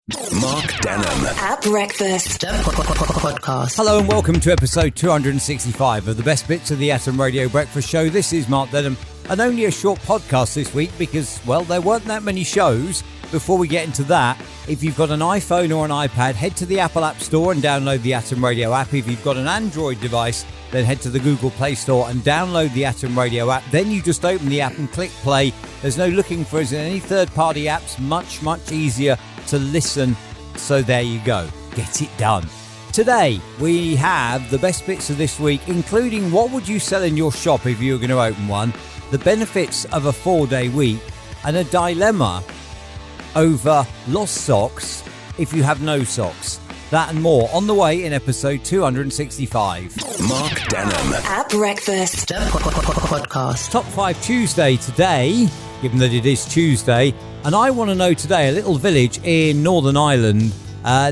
Mark Denholm at Breakfast Podcast. Hello and welcome to episode 265 of the best bits of the Atom Radio Breakfast Show. This is Mark Denholm, and only a short podcast this week because, well, there weren't that many shows. Before we get into that, if you've got an iPhone or an iPad, head to the Apple App Store and download the Atom Radio app. If you've got an Android device, then head to the Google Play Store and download the Atom Radio app. Then you just open the app and click play. There's no looking for us in any third-party apps. Much easier to listen. So there you go. Get it done. Today, we have the best bits of this week, including what would you sell in your shop if you were going to open one, the benefits of a 4-day week, and a dilemma over lost socks if you have no socks. That and more on the way in episode 265. Mark Denholm at Breakfast Podcast. Top 5 Tuesday today, given that it is Tuesday. And I want to know today, a little village in Northern Ireland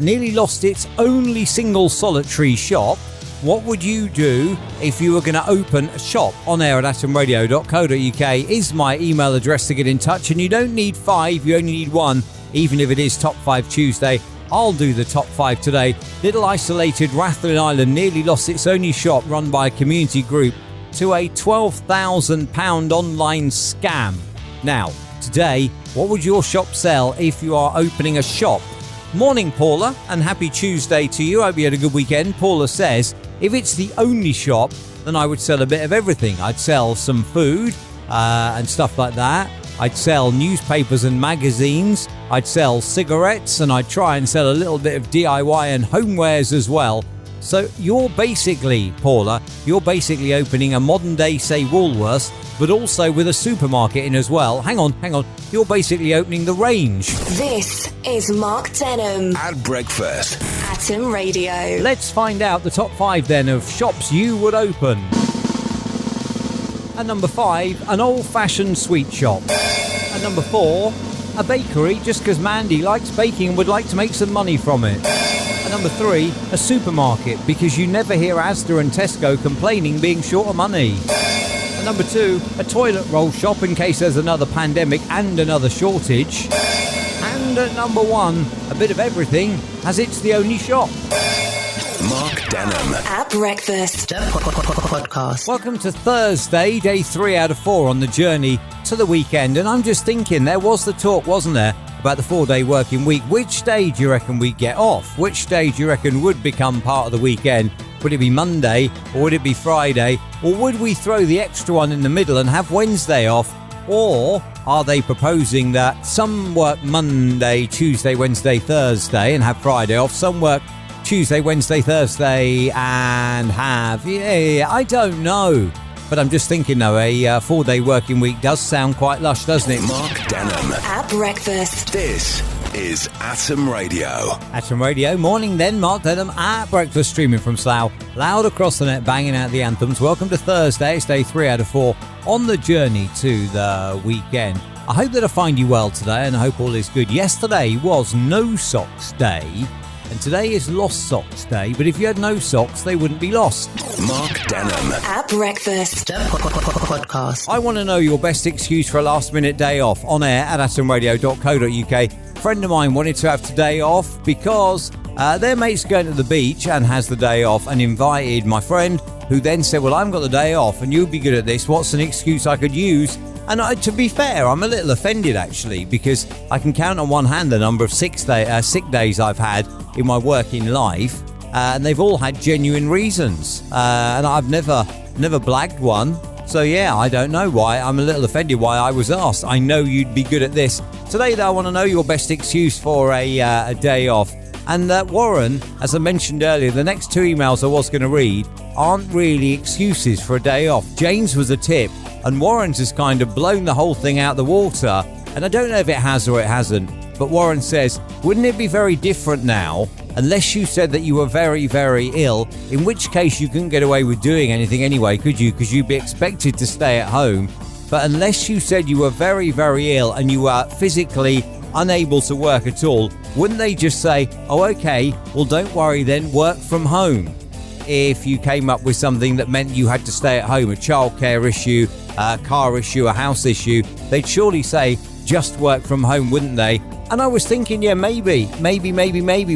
nearly lost its only single solitary shop. What would you do if you were going to open a shop? On air at atomradio.co.uk is my email address to get in touch. And you don't need 5, you only need 1, even if it is Top 5 Tuesday. I'll do the top 5 today. Little isolated Rathlin Island nearly lost its only shop run by a community group to a £12,000 online scam. Now, today, what would your shop sell if you are opening a shop? Morning, Paula, and happy Tuesday to you. I hope you had a good weekend. Paula says, if it's the only shop, then I would sell a bit of everything. I'd sell some food and stuff like that. I'd sell newspapers and magazines. I'd sell cigarettes, and I'd try and sell a little bit of DIY and homewares as well. So you're basically, Paula, opening a modern day, say, Woolworths, but also with a supermarket in as well. Hang on. You're basically opening the range. This is Mark Denholm at Breakfast. Atom Radio. Let's find out the top 5 then of shops you would open. At number 5, an old-fashioned sweet shop. At number 4, a bakery, just because Mandy likes baking and would like to make some money from it. At number 3, a supermarket, because you never hear Asda and Tesco complaining being short of money. At number 2, a toilet roll shop in case there's another pandemic and another shortage. And at number 1, a bit of everything, as it's the only shop. Mark Denholm at Breakfast Podcast. Welcome to Thursday, day 3 out of 4 on the journey to the weekend. And I'm just thinking, there was the talk, wasn't there, about the 4-day working week. Which day do you reckon we'd get off? Which day do you reckon would become part of the weekend? Would it be Monday, or would it be Friday? Or would we throw the extra one in the middle and have Wednesday off? Or are they proposing that some work Monday, Tuesday, Wednesday, Thursday and have Friday off? Some work Tuesday, Wednesday, Thursday and have... Yeah, I don't know. But I'm just thinking, though, a 4-day working week does sound quite lush, doesn't it? Mark Denholm at Breakfast. This is Atom Radio. Atom Radio, morning then, Mark Denholm at Breakfast, streaming from Slough. Loud across the net, banging out the anthems. Welcome to Thursday, it's day 3 out of 4 on the journey to the weekend. I hope that I find you well today and I hope all is good. Yesterday was No Socks Day. And today is Lost Socks Day, but if you had no socks, they wouldn't be lost. Mark Denholm at Breakfast Podcast. I want to know your best excuse for a last-minute day off. On air at atomradio.co.uk. A friend of mine wanted to have today off because their mate's going to the beach and has the day off, and invited my friend, who then said, well, I haven't got the day off and you'll be good at this. What's an excuse I could use? And to be fair, I'm a little offended, actually, because I can count on one hand the number of sick days I've had in my working life, and they've all had genuine reasons, and I've never blagged one. So yeah, I don't know why. I'm a little offended why I was asked. I know you'd be good at this. Today, though, I want to know your best excuse for a day off. And Warren, as I mentioned earlier, the next 2 emails I was going to read aren't really excuses for a day off. James was a tip, and Warren's has kind of blown the whole thing out the water. And I don't know if it has or it hasn't, but Warren says, wouldn't it be very different now unless you said that you were very, very ill, in which case you couldn't get away with doing anything anyway, could you? Because you'd be expected to stay at home. But unless you said you were very, very ill and you were physically unable to work at all, wouldn't they just say, oh, okay, well, don't worry then, work from home? If you came up with something that meant you had to stay at home, a childcare issue, a car issue, a house issue, they'd surely say, just work from home, wouldn't they? And I was thinking, yeah, maybe,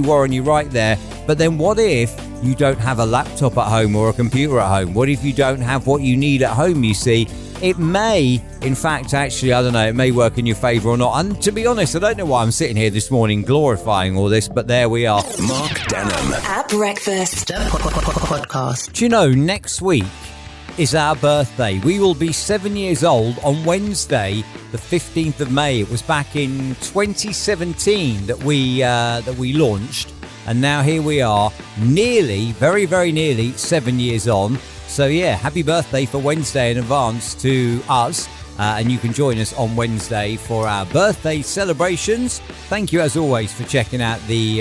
Warren, you're right there. But then what if you don't have a laptop at home or a computer at home? What if you don't have what you need at home, you see? It may, in fact, actually, I don't know, it may work in your favour or not. And to be honest, I don't know why I'm sitting here this morning glorifying all this, but there we are. Mark Denham. At Breakfast Podcast. Do you know, next week is our birthday. We will be 7 years old on Wednesday, the 15th of May. It was back in 2017 that we launched. And now here we are, nearly, very, very nearly 7 years on. So yeah, happy birthday for Wednesday in advance to us. And you can join us on Wednesday for our birthday celebrations. Thank you as always for checking out the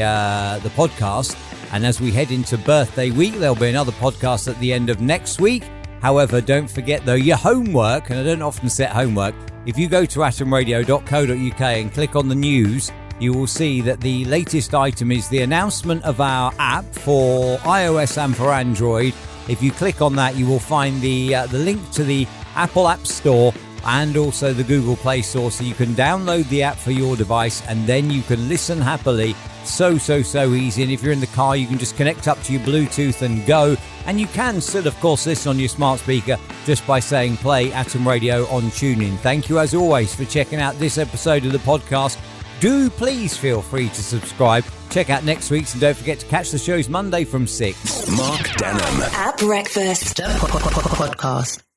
podcast. And as we head into birthday week, there'll be another podcast at the end of next week. However, don't forget though, your homework, and I don't often set homework, if you go to atomradio.co.uk and click on the news, you will see that the latest item is the announcement of our app for iOS and for Android. If you click on that, you will find the link to the Apple App Store and also the Google Play Store, so you can download the app for your device and then you can listen happily. So easy. And if you're in the car, you can just connect up to your Bluetooth and go. And you can still, of course, listen on your smart speaker just by saying play Atom Radio on TuneIn. Thank you as always for checking out this episode of the podcast. Do please feel free to subscribe. Check out next week's and don't forget to catch the shows Monday from 6. Mark Denham. At Breakfast Podcast.